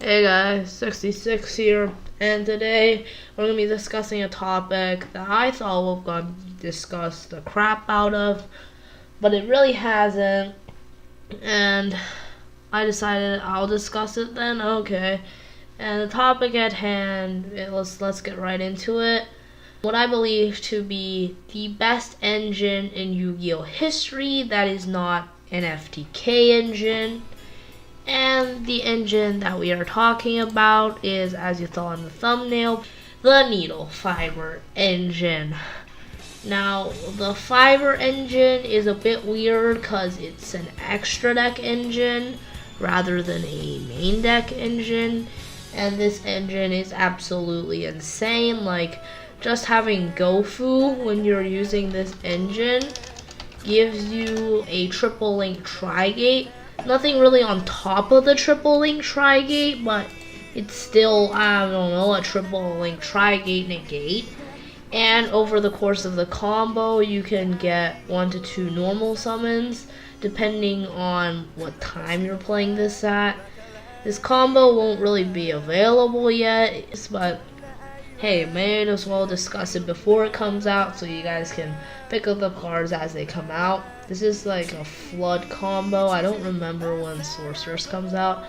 Hey guys, 66 here, and today we're going to be discussing a topic that I thought we're going to discuss the crap out of, but it really hasn't, and I decided I'll discuss it then. Okay, and the topic at hand, let's get right into it. What I believe to be the best engine in Yu-Gi-Oh! History that is not an FTK engine. And the engine that we are talking about is, as you saw in the thumbnail, the Needle Fiber engine. Now, the Fiber engine is a bit weird because it's an extra deck engine rather than a main deck engine. And this engine is absolutely insane. Like, just having Gofu when you're using this engine gives you a triple link Tri-Gate. Nothing really on top of the triple link Tri-Gate, but it's still, I don't know, a triple link Tri-Gate negate. And over the course of the combo, you can get 1 to 2 normal summons, depending on what time you're playing this at. This combo won't really be available yet, but hey, may as well discuss it before it comes out so you guys can pick up the cards as they come out. This is like a flood combo. I don't remember when Sorceress comes out,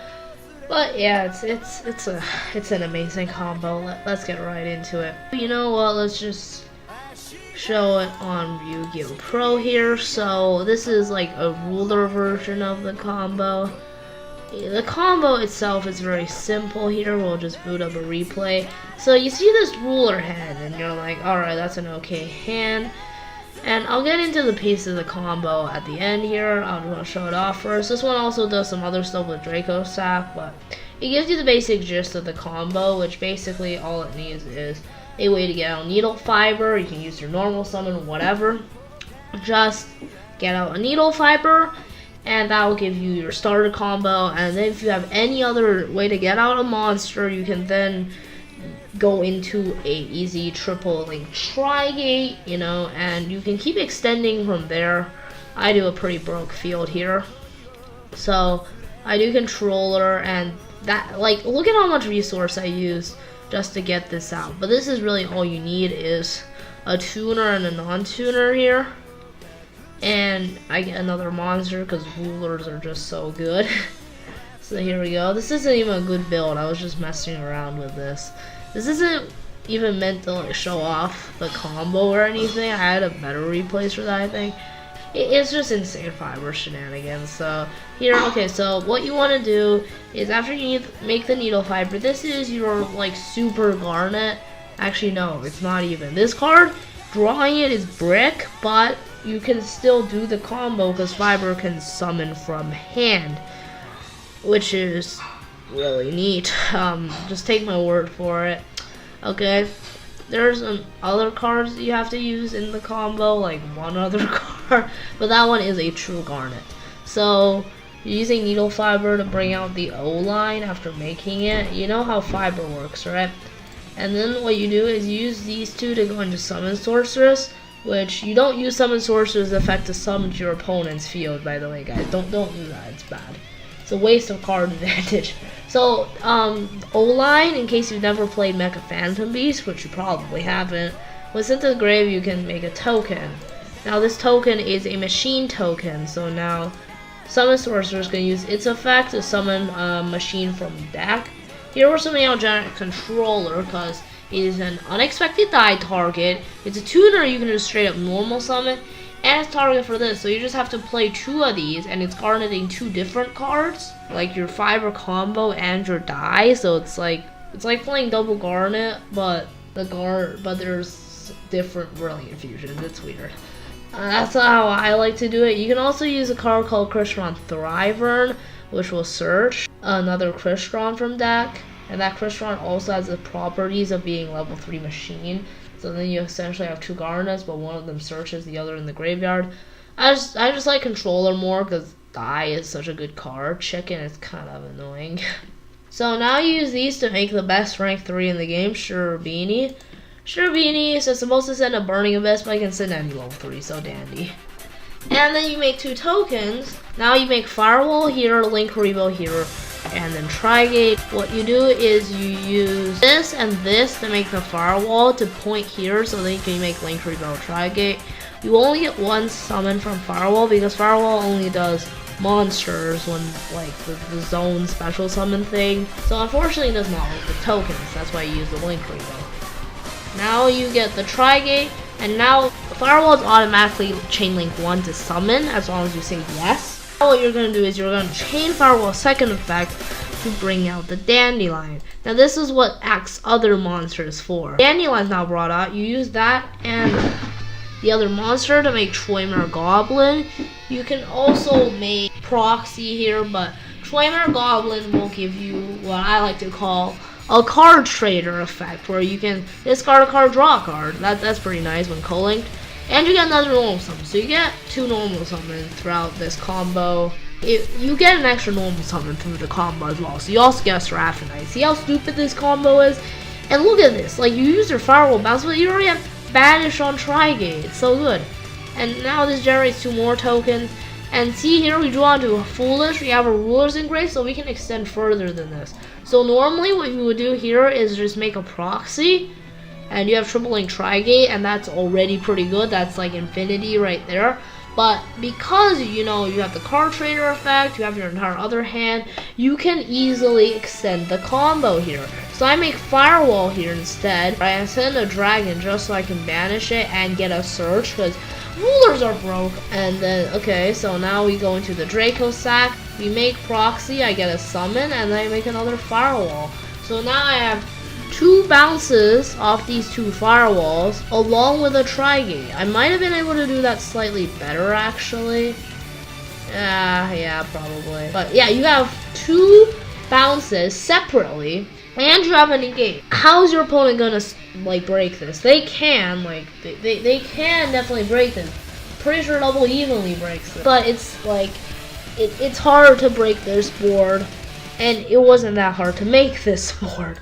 but yeah, it's an amazing combo. Let's get right into it. You know what? Let's just show it on Yu-Gi-Oh! Pro here. So this is like a ruler version of the combo. The combo itself is very simple here. We'll just boot up a replay. So you see this ruler hand, and you're like, alright, that's an okay hand. And I'll get into the piece of the combo at the end here. I'll show it off first. This one also does some other stuff with Dracossack, but it gives you the basic gist of the combo, which basically all it needs is a way to get out Needle Fiber. You can use your normal summon, whatever. Just get out a Needle Fiber, and that will give you your starter combo. And then if you have any other way to get out a monster, you can then go into a easy triple link Tri-Gate, you know, and you can keep extending from there. I do a pretty broke field here, so I do controller, and that, like, look at how much resource I use just to get this out. But this is really all you need is a tuner and a non-tuner here, and I get another monster because rulers are just so good. So here we go. This isn't even a good build. I was just messing around with this. This isn't even meant to like show off the combo or anything. I had a better replays for that, I think. It's just insane fiber shenanigans. So here, okay, so what you want to do is after you make the Needle Fiber, this is your like super Garnet. Actually, no, it's not even. This card, drawing it is brick, but you can still do the combo because Fiber can summon from hand, which is really neat. Just take my word for it. Okay, there's some other cards that you have to use in the combo, like one other card, but that one is a true Garnet. So you're using Needle Fiber to bring out the O line after making it. You know how Fiber works, right? And then what you do is use these two to go into Summon Sorceress, which you don't use Summon Sorceress effect to summon to your opponent's field, by the way, guys. Don't do that, it's bad. It's a waste of card advantage. So, O-Line, in case you've never played Mecha Phantom Beast, which you probably haven't, when sent to the grave, you can make a token. Now, this token is a machine token, so now Summon Sorcerer is going to use its effect to summon a machine from deck. Here we're summoning out Giant Controller, because it is an unexpected die target. It's a tuner you can just straight up normal summon, and it's target for this, so you just have to play 2 of these, and it's garneting 2 different cards, like your Fiber combo and your die. So it's like playing double Garnet, but there's different Brilliant Fusions. It's weird. That's how I like to do it. You can also use a card called Crystron Thryvern, which will search another Crystron from deck, and that Crystron also has the properties of being level 3 machine. So then you essentially have 2 Garnets, but one of them searches, the other in the graveyard. I just like Controller more because Die is such a good card. Chicken is kind of annoying. So now you use these to make the best rank 3 in the game, Cherubini. Cherubini is supposed to send a Burning Abyss, but I can send any level 3, so dandy. And then you make 2 tokens. Now you make Firewall here, Link Rebo here, and then Trigate. What you do is you use this and this to make the firewall to point here, so then you can make Link Rebel Trigate. You only get one summon from Firewall because Firewall only does monsters when like the zone special summon thing. So unfortunately it does not work with tokens. That's why you use the Link Rebel. Now you get the Trigate, and now Firewall is automatically chain link 1 to summon as long as you say yes. Now what you're going to do is you're going to chain Firewall's second effect to bring out the Dandelion. Now this is what acts other monsters for. Dandelion's now brought out. You use that and the other monster to make Troymer Goblin. You can also make Proxy here, but Troymer Goblin will give you what I like to call a card trader effect, where you can discard a card, draw a card. That's pretty nice when co-linked. And you get another normal summon. So you get 2 normal summons throughout this combo. You get an extra normal summon through the combo as well. So you also get a Seraphonite. See how stupid this combo is? And look at this. Like, you use your Firewall bounce, but you already have Banish on Trigate. It's so good. And now this generates 2 more tokens. And see here, we draw into a Foolish. We have a Ruler's Engrave, so we can extend further than this. So normally what you would do here is just make a Proxy. And you have Triple Link Trigate, and that's already pretty good. That's like infinity right there. But because, you know, you have the card trader effect, you have your entire other hand, you can easily extend the combo here. So I make Firewall here instead. I send a dragon just so I can banish it and get a search, because rulers are broke. And then, okay, so now we go into the Draco sack. We make Proxy, I get a summon, and then I make another Firewall. So now I have 2 bounces off these 2 firewalls along with a Trigate. I might have been able to do that slightly better actually. Yeah, probably. But yeah, you have 2 bounces separately and you have a negate. How's your opponent gonna like break this? They can, like, they can definitely break this. Pretty sure Double evenly breaks it. But it's like, it's hard to break this board, and it wasn't that hard to make this board.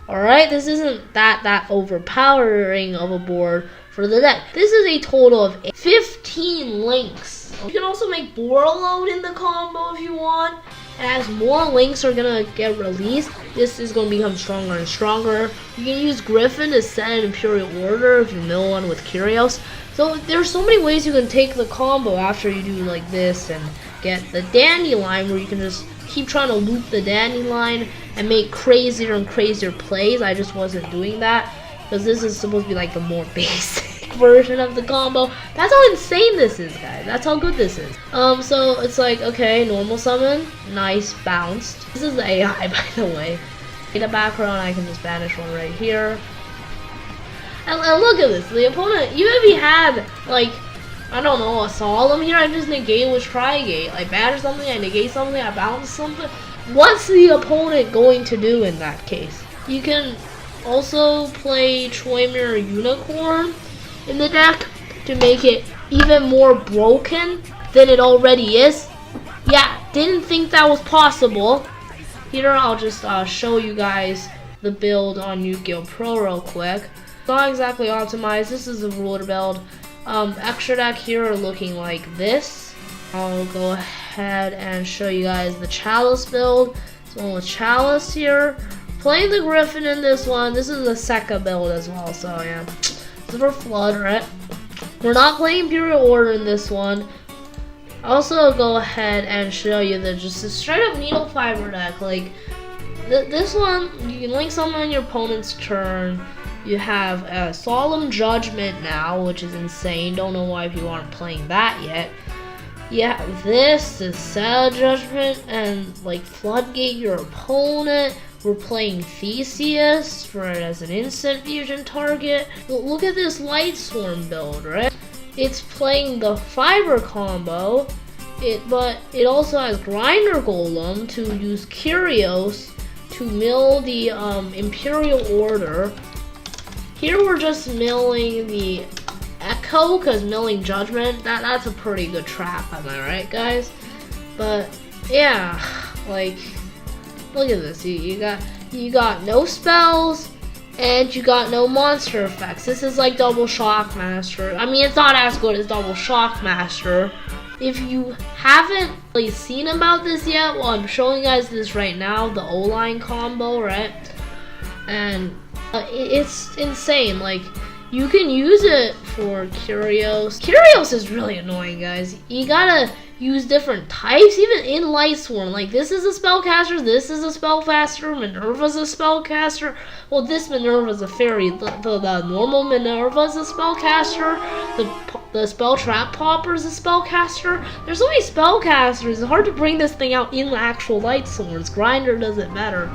Alright, this isn't that overpowering of a board for the deck. This is a total of 15 links. You can also make Borreload in the combo if you want. And as more links are gonna get released, this is gonna become stronger and stronger. You can use Griffin to set an Imperial Order if you mill one with Kyrios. So there's so many ways you can take the combo after you do like this and get the Dandelion, where you can just keep trying to loop the Dandelion and make crazier and crazier plays. I just wasn't doing that because this is supposed to be like the more basic version of the combo. That's how insane this is, guys. That's how good this is. So it's like, okay, normal summon, nice, bounced. This is the AI, by the way. In the background, I can just banish one right here. And look at this. The opponent, even if he had like, I don't know, a Solemn here, I just negate with Trigate. I banish something, I negate something, I bounce something. What's the opponent going to do in that case? You can also play Troymer Unicorn in the deck to make it even more broken than it already is. Yeah, didn't think that was possible. Here, I'll just show you guys the build on Yu-Gi-Oh! Pro real quick. It's not exactly optimized. This is the ruler build. Extra deck here are looking like this. I'll go ahead and show you guys the Chalice build. It's one with Chalice here. Playing the Griffin in this one. This is the Sekka build as well, so yeah. This is for Flood, right? We're not playing Imperial Order in this one. Also go ahead and show you the just a straight up Needle Fiber deck. Like this one, you can link someone on your opponent's turn. You have a Solemn Judgment now, which is insane. Don't know why people aren't playing that yet. You have this, the Sad Judgment, and like Floodgate your opponent. We're playing Theseus for it as an instant fusion target. Look at this Light Swarm build, right? It's playing the Fiber combo, but it also has Grinder Golem to use Kyrios to mill the Imperial Order. Here we're just milling the Echo, because milling Judgment, that's a pretty good trap, am I right, guys? But yeah, like, look at this. You got no spells and you got no monster effects. This is like Double Shockmaster. I mean, it's not as good as Double Shockmaster, If you haven't really seen about this yet, well, I'm showing you guys this right now, the O-line combo, right? And it's insane. Like, you can use it for Curios. Curios is really annoying, guys. You gotta use different types, even in Lightsworn. Like, this is a spellcaster, this is a spellcaster, Minerva's a spellcaster. Well, this Minerva's a fairy. The normal Minerva's a spellcaster. The spell trap popper's a spellcaster. There's so many spellcasters. It's hard to bring this thing out in the actual Lightsworns. Grinder does it better.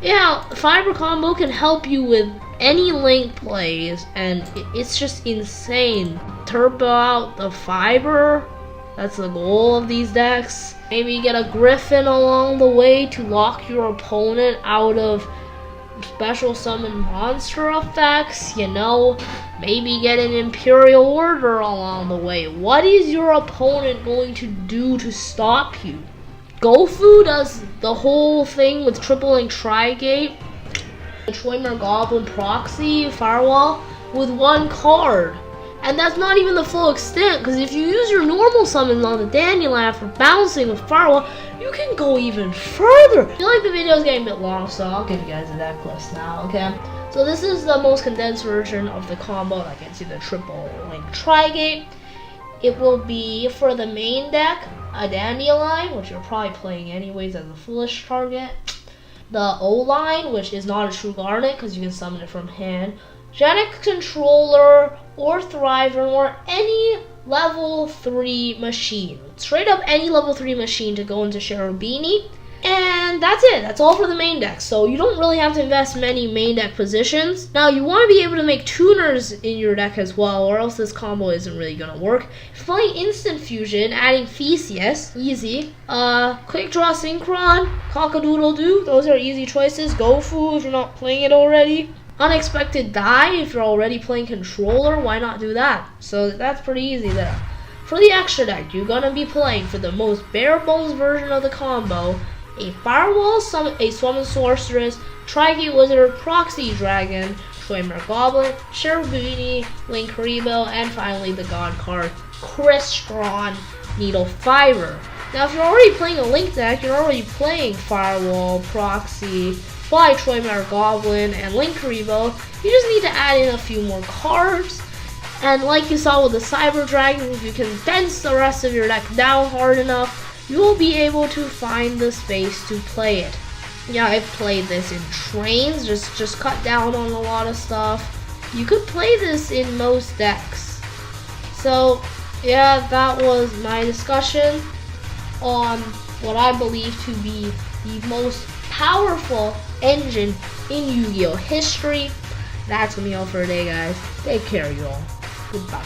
Yeah, Fiber combo can help you with any Link plays, and it's just insane. Turbo out the Fiber. That's the goal of these decks. Maybe get a Griffin along the way to lock your opponent out of special summon monster effects, you know. Maybe get an Imperial Order along the way. What is your opponent going to do to stop you? Gofu does the whole thing with Triple Link Tri-Gate, the Troymer Goblin Proxy, Firewall, with one card. And that's not even the full extent, because if you use your normal summons on the Dandelion after bouncing with Firewall, you can go even further. I feel like the video is getting a bit long, so I'll give you guys a deck list now, okay? So this is the most condensed version of the combo. Like, I can see the Triple Link Tri-Gate. It will be, for the main deck, a Dandelion, which you're probably playing anyways as a foolish target. The O-line, which is not a true Garnet, because you can summon it from hand. Genetic Controller, or Thriver, or any level 3 machine. Straight up any level 3 machine to go into Cherubini. And that's it. That's all for the main deck. So you don't really have to invest many main deck positions. Now you want to be able to make tuners in your deck as well, or else this combo isn't really going to work. If you're playing Instant Fusion, adding Theseus, easy. Quick Draw Synchron, Cock-a-doodle-doo, those are easy choices. Gofu if you're not playing it already. Unexpected Die, if you're already playing Controller, why not do that? So that's pretty easy there. For the extra deck, you're going to be playing, for the most bare bones version of the combo, a Firewall, a Summon Sorceress, Tri-Gate Wizard, Proxy Dragon, Troymer Goblin, Cherubini, Linkuriboh, and finally the God card, Crystron Needle Fiber. Now if you're already playing a Link deck, you're already playing Firewall, Proxy, Fly Troymer Goblin, and Linkuriboh. You just need to add in a few more cards. And like you saw with the Cyber Dragon, if you condense the rest of your deck down hard enough, you will be able to find the space to play it. Yeah, I've played this in trains, just cut down on a lot of stuff. You could play this in most decks. So, yeah, that was my discussion on what I believe to be the most powerful engine in Yu-Gi-Oh! History. That's gonna be all for today, guys. Take care, y'all. Goodbye.